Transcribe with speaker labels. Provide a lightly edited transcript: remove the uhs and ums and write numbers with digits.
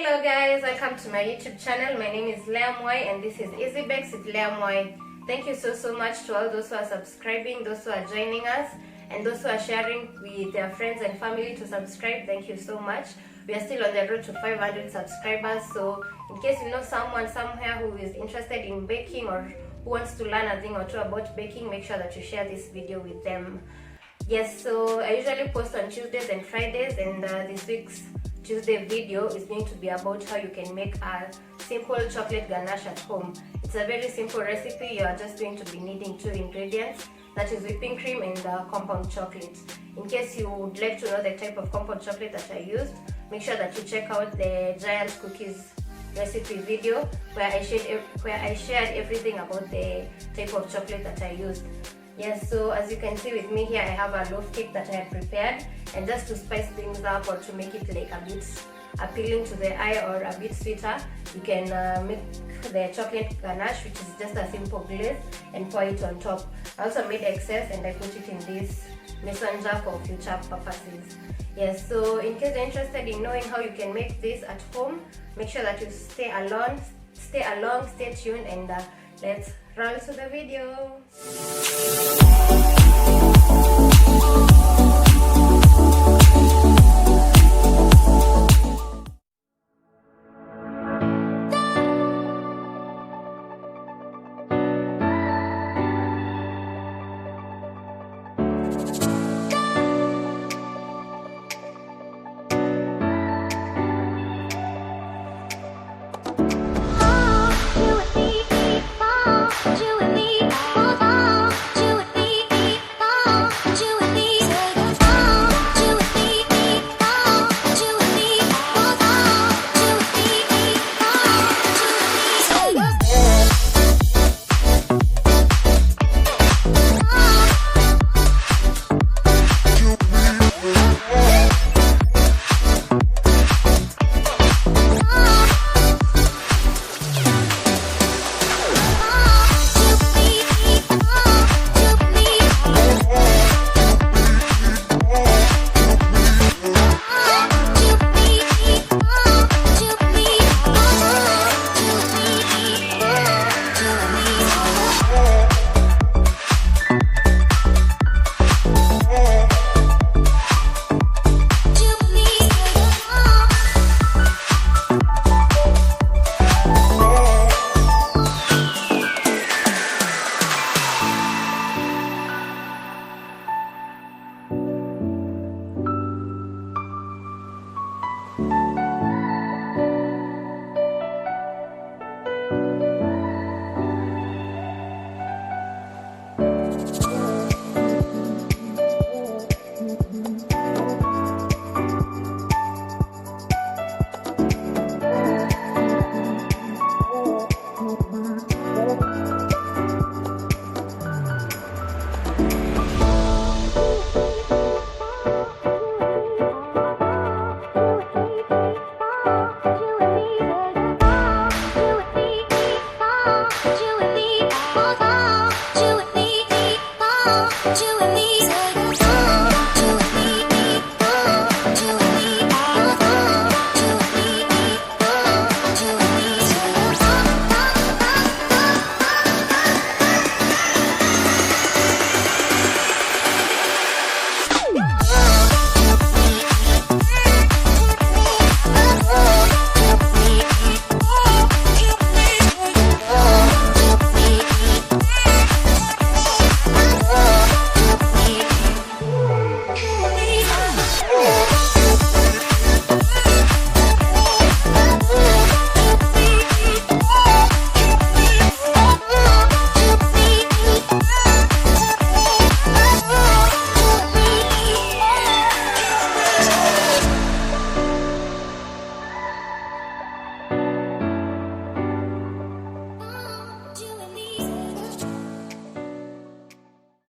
Speaker 1: Hello guys, welcome to my YouTube channel. My name is Leamwai and this is Easy Bakes with Leamwai. Thank you so much to all those who are subscribing, those who are joining us, and those who are sharing with their friends and family to subscribe. Thank you so much. We are still on the road to 500 subscribers, so in case you know someone somewhere who is interested in baking or who wants to learn a thing or two about baking, make sure that you share this video with them. Yes, so I usually post on Tuesdays and Fridays, and this week's Tuesday video is going to be about how you can make a simple chocolate ganache at home. It's a very simple recipe. You are just going to be needing two ingredients, that is whipping cream and compound chocolate. In case you would like to know the type of compound chocolate that I used, make sure that you check out the giant cookies recipe video where I shared everything about the type of chocolate that I used. Yes, so as you can see with me here, I have a loaf cake that I have prepared, and just to spice things up or to make it like a bit appealing to the eye or a bit sweeter, you can make the chocolate ganache, which is just a simple glaze, and pour it on top. I also made excess and I put it in this mason jar for future purposes. Yes, so in case you're interested in knowing how you can make this at home, make sure that you stay along, stay tuned, and let's roll to the video.